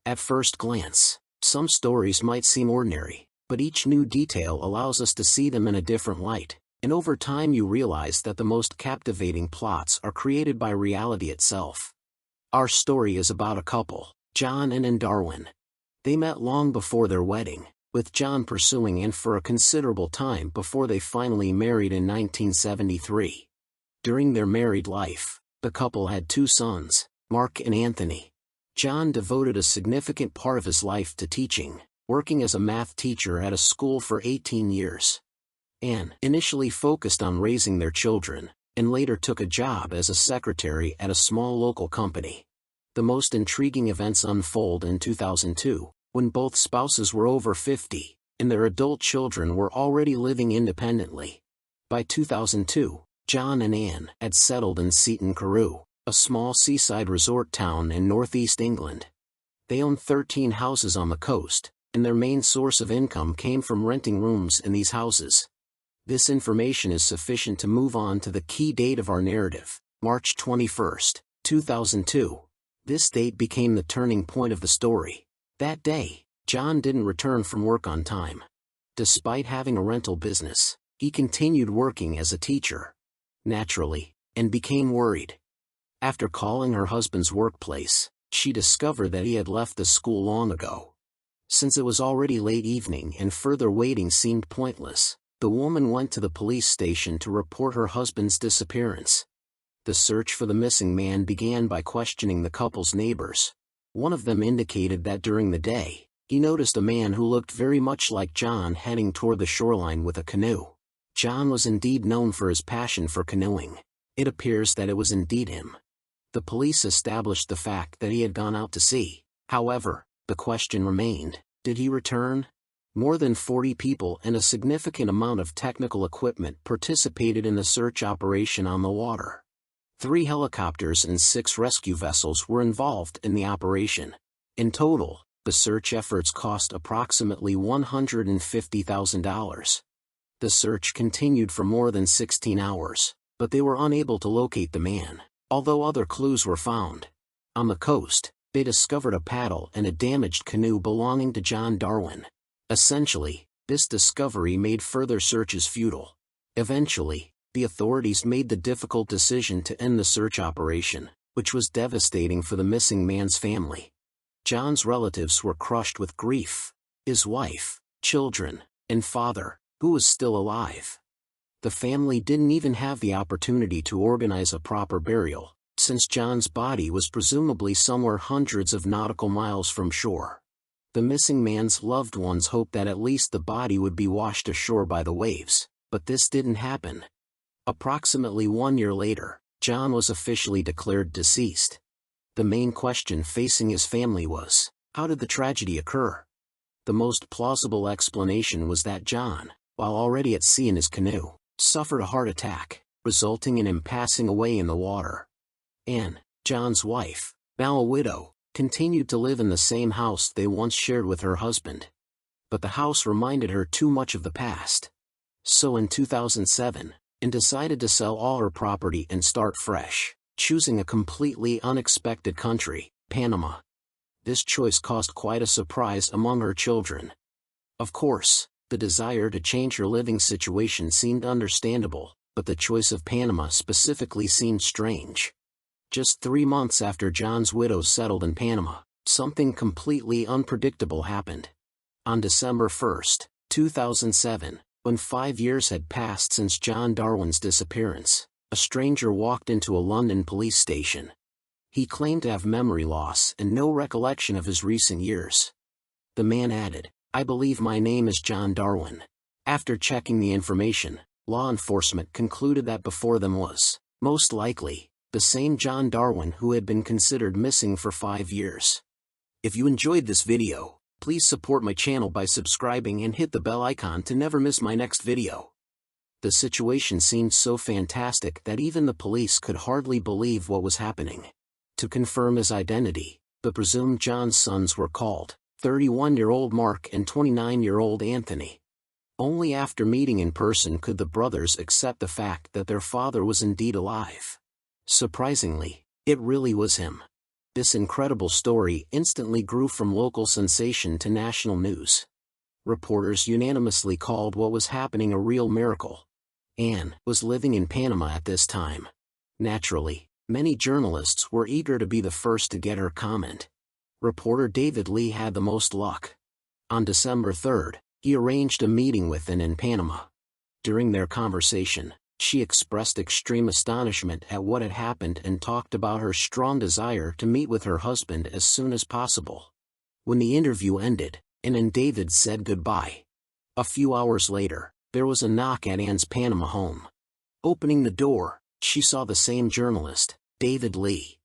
At first glance, some stories might seem ordinary, but each new detail allows us to see them in a different light, and over time you realize that the most captivating plots are created by reality itself. Our story is about a couple, John and Anne Darwin. They met long before their wedding, with John pursuing Anne for a considerable time before they finally married in 1973. During their married life, the couple had 2 sons, Mark and Anthony. John devoted a significant part of his life to teaching, working as a math teacher at a school for 18 years. Anne initially focused on raising their children, and later took a job as a secretary at a small local company. The most intriguing events unfold in 2002, when both spouses were over 50, and their adult children were already living independently. By 2002, John and Anne had settled in Seaton Carew, a small seaside resort town in northeast England. They owned 13 houses on the coast, and their main source of income came from renting rooms in these houses. This information is sufficient to move on to the key date of our narrative, March 21, 2002. This date became the turning point of the story. That day, John didn't return from work on time. Despite having a rental business, he continued working as a teacher. Naturally, Anne became worried. After calling her husband's workplace, she discovered that he had left the school long ago. Since it was already late evening and further waiting seemed pointless, the woman went to the police station to report her husband's disappearance. The search for the missing man began by questioning the couple's neighbors. One of them indicated that during the day, he noticed a man who looked very much like John heading toward the shoreline with a canoe. John was indeed known for his passion for canoeing. It appears that it was indeed him. The police established the fact that he had gone out to sea. However, the question remained, did he return? More than 40 people and a significant amount of technical equipment participated in the search operation on the water. 3 helicopters and 6 rescue vessels were involved in the operation. In total, the search efforts cost approximately $150,000. The search continued for more than 16 hours, but they were unable to locate the man, although other clues were found. On the coast, they discovered a paddle and a damaged canoe belonging to John Darwin. Essentially, this discovery made further searches futile. Eventually, the authorities made the difficult decision to end the search operation, which was devastating for the missing man's family. John's relatives were crushed with grief. His wife, children, and father, who was still alive. The family didn't even have the opportunity to organize a proper burial, since John's body was presumably somewhere hundreds of nautical miles from shore. The missing man's loved ones hoped that at least the body would be washed ashore by the waves, but this didn't happen. Approximately 1 year later, John was officially declared deceased. The main question facing his family was, how did the tragedy occur? The most plausible explanation was that John, while already at sea in his canoe, suffered a heart attack, resulting in him passing away in the water. Anne, John's wife, now a widow, continued to live in the same house they once shared with her husband. But the house reminded her too much of the past. So in 2007, Anne decided to sell all her property and start fresh, choosing a completely unexpected country, Panama. This choice caused quite a surprise among her children. Of course, the desire to change her living situation seemed understandable, but the choice of Panama specifically seemed strange. Just 3 months after John's widow settled in Panama, something completely unpredictable happened. On December 1, 2007, when 5 years had passed since John Darwin's disappearance, a stranger walked into a London police station. He claimed to have memory loss and no recollection of his recent years. The man added, "I believe my name is John Darwin." After checking the information, law enforcement concluded that before them was, most likely, the same John Darwin who had been considered missing for 5 years. If you enjoyed this video, please support my channel by subscribing and hit the bell icon to never miss my next video. The situation seemed so fantastic that even the police could hardly believe what was happening. To confirm his identity, the presumed John's sons were called, 31-year-old Mark and 29-year-old Anthony. Only after meeting in person could the brothers accept the fact that their father was indeed alive. Surprisingly, it really was him. This incredible story instantly grew from local sensation to national news. Reporters unanimously called what was happening a real miracle. Anne was living in Panama at this time. Naturally, many journalists were eager to be the first to get her comment. Reporter David Lee had the most luck. On December 3rd, he arranged a meeting with Anne in Panama. During their conversation, she expressed extreme astonishment at what had happened and talked about her strong desire to meet with her husband as soon as possible. When the interview ended, Anne and David said goodbye. A few hours later, there was a knock at Anne's Panama home. Opening the door, she saw the same journalist, David Lee.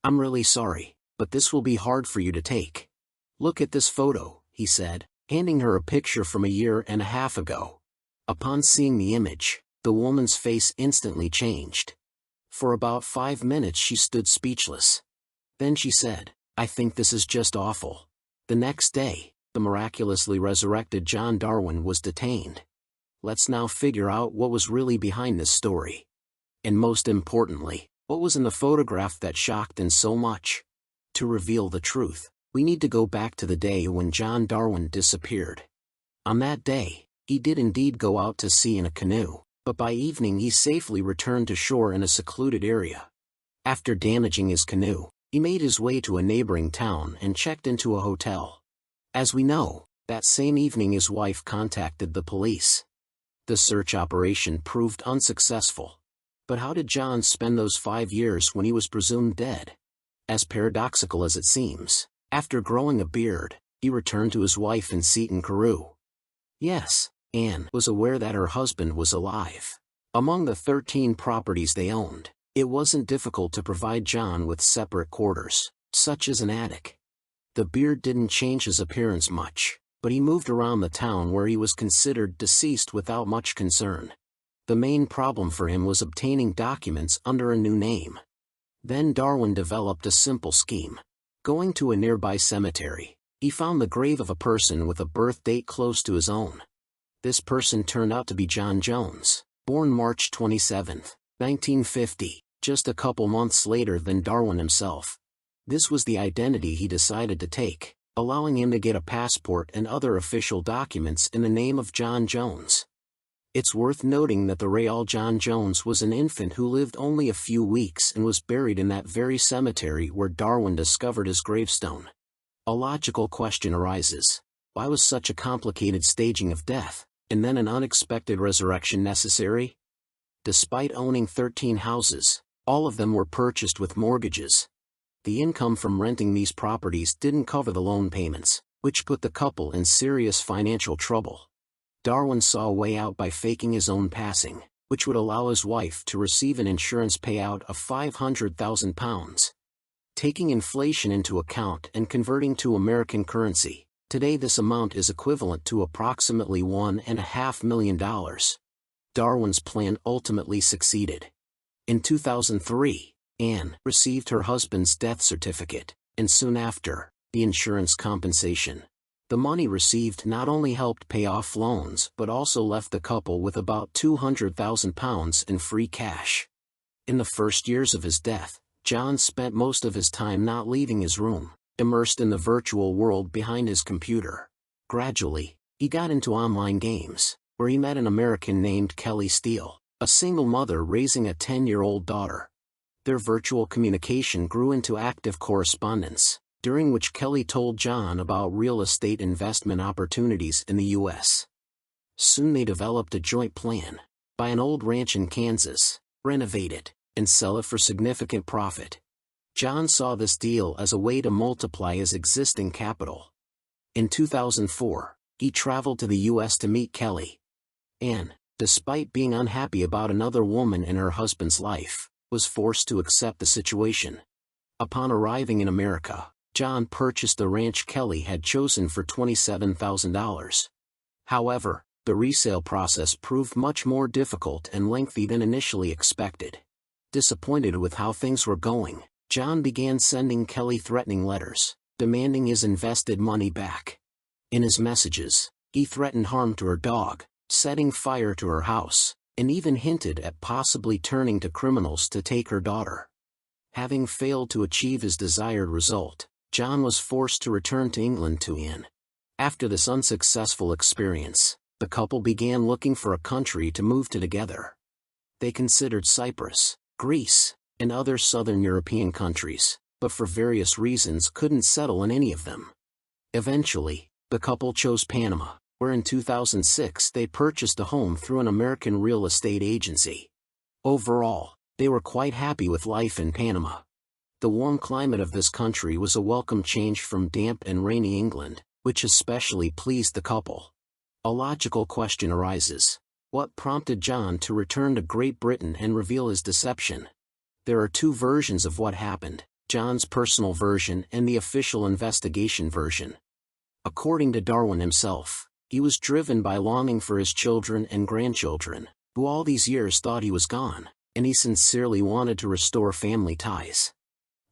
"I'm really sorry, but this will be hard for you to take. Look at this photo," he said, handing her a picture from a year and a half ago. Upon seeing the image, the woman's face instantly changed. For about 5 minutes she stood speechless. Then she said, "I think this is just awful." The next day, the miraculously resurrected John Darwin was detained. Let's now figure out what was really behind this story. And most importantly, what was in the photograph that shocked Anne so much? To reveal the truth, we need to go back to the day when John Darwin disappeared. On that day, he did indeed go out to sea in a canoe, but by evening he safely returned to shore in a secluded area. After damaging his canoe, he made his way to a neighboring town and checked into a hotel. As we know, that same evening his wife contacted the police. The search operation proved unsuccessful. But how did John spend those 5 years when he was presumed dead? As paradoxical as it seems, after growing a beard, he returned to his wife in Seaton, Carew. Yes, Anne was aware that her husband was alive. Among the 13 properties they owned, it wasn't difficult to provide John with separate quarters, such as an attic. The beard didn't change his appearance much, but he moved around the town where he was considered deceased without much concern. The main problem for him was obtaining documents under a new name. Then Darwin developed a simple scheme. Going to a nearby cemetery, he found the grave of a person with a birth date close to his own. This person turned out to be John Jones, born March 27, 1950, just a couple months later than Darwin himself. This was the identity he decided to take, allowing him to get a passport and other official documents in the name of John Jones. It's worth noting that the real John Jones was an infant who lived only a few weeks and was buried in that very cemetery where Darwin discovered his gravestone. A logical question arises: why was such a complicated staging of death, and then an unexpected resurrection necessary? Despite owning 13 houses, all of them were purchased with mortgages. The income from renting these properties didn't cover the loan payments, which put the couple in serious financial trouble. Darwin saw a way out by faking his own passing, which would allow his wife to receive an insurance payout of £500,000. Taking inflation into account and converting to American currency, today this amount is equivalent to approximately $1.5 million. Darwin's plan ultimately succeeded. In 2003, Anne received her husband's death certificate, and soon after, the insurance compensation. The money received not only helped pay off loans but also left the couple with about £200,000 in free cash. In the first years of his death, John spent most of his time not leaving his room, immersed in the virtual world behind his computer. Gradually, he got into online games, where he met an American named Kelly Steele, a single mother raising a 10-year-old daughter. Their virtual communication grew into active correspondence, during which Kelly told John about real estate investment opportunities in the U.S. Soon they developed a joint plan: buy an old ranch in Kansas, renovate it, and sell it for significant profit. John saw this deal as a way to multiply his existing capital. In 2004, he traveled to the U.S. to meet Kelly. Anne, despite being unhappy about another woman in her husband's life, was forced to accept the situation. Upon arriving in America, John purchased the ranch Kelly had chosen for $27,000. However, the resale process proved much more difficult and lengthy than initially expected. Disappointed with how things were going, John began sending Kelly threatening letters, demanding his invested money back. In his messages, he threatened harm to her dog, setting fire to her house, and even hinted at possibly turning to criminals to take her daughter. Having failed to achieve his desired result, John was forced to return to England to Anne. After this unsuccessful experience, the couple began looking for a country to move to together. They considered Cyprus, Greece, and other southern European countries, but for various reasons couldn't settle in any of them. Eventually, the couple chose Panama, where in 2006 they purchased a home through an American real estate agency. Overall, they were quite happy with life in Panama. The warm climate of this country was a welcome change from damp and rainy England, which especially pleased the couple. A logical question arises: what prompted John to return to Great Britain and reveal his deception? There are two versions of what happened: John's personal version and the official investigation version. According to Darwin himself, he was driven by longing for his children and grandchildren, who all these years thought he was gone, and he sincerely wanted to restore family ties.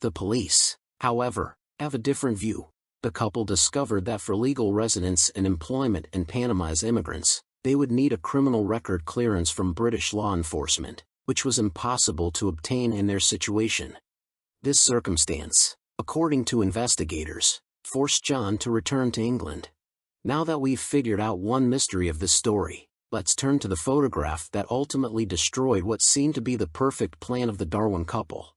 The police, however, have a different view. The couple discovered that for legal residence and employment in Panama as immigrants, they would need a criminal record clearance from British law enforcement, which was impossible to obtain in their situation. This circumstance, according to investigators, forced John to return to England. Now that we've figured out one mystery of this story, let's turn to the photograph that ultimately destroyed what seemed to be the perfect plan of the Darwin couple.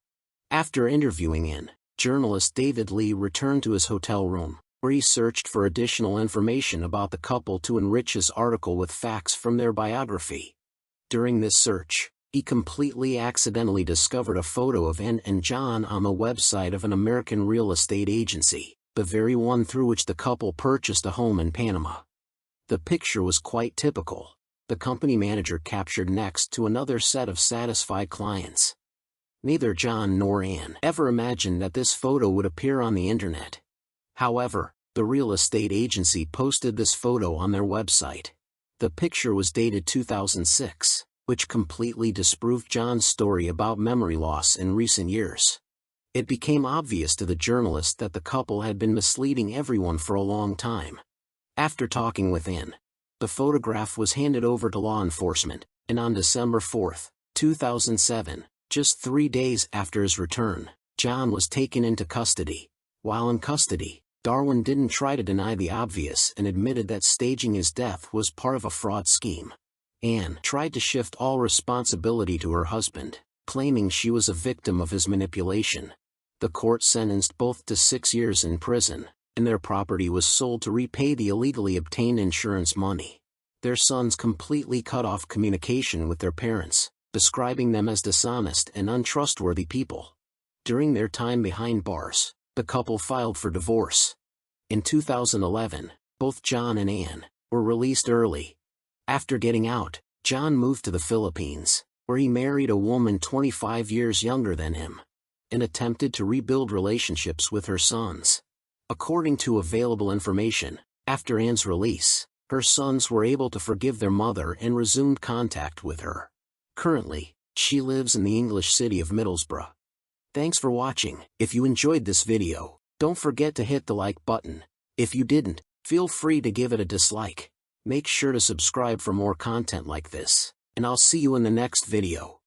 After interviewing Anne, journalist David Lee returned to his hotel room, where he searched for additional information about the couple to enrich his article with facts from their biography. During this search, he completely accidentally discovered a photo of Anne and John on the website of an American real estate agency, the very one through which the couple purchased a home in Panama. The picture was quite typical. The company manager captured next to another set of satisfied clients. Neither John nor Anne ever imagined that this photo would appear on the internet. However, the real estate agency posted this photo on their website. The picture was dated 2006, which completely disproved John's story about memory loss in recent years. It became obvious to the journalist that the couple had been misleading everyone for a long time. After talking with Anne, the photograph was handed over to law enforcement, and on December 4, 2007, just 3 days after his return, John was taken into custody. While in custody, Darwin didn't try to deny the obvious and admitted that staging his death was part of a fraud scheme. Anne tried to shift all responsibility to her husband, claiming she was a victim of his manipulation. The court sentenced both to 6 years in prison, and their property was sold to repay the illegally obtained insurance money. Their sons completely cut off communication with their parents, describing them as dishonest and untrustworthy people. During their time behind bars, the couple filed for divorce. In 2011, both John and Anne were released early. After getting out, John moved to the Philippines, where he married a woman 25 years younger than him, and attempted to rebuild relationships with her sons. According to available information, after Anne's release, her sons were able to forgive their mother and resumed contact with her. Currently, she lives in the English city of Middlesbrough. Thanks for watching. If you enjoyed this video, don't forget to hit the like button. If you didn't, feel free to give it a dislike. Make sure to subscribe for more content like this, and I'll see you in the next video.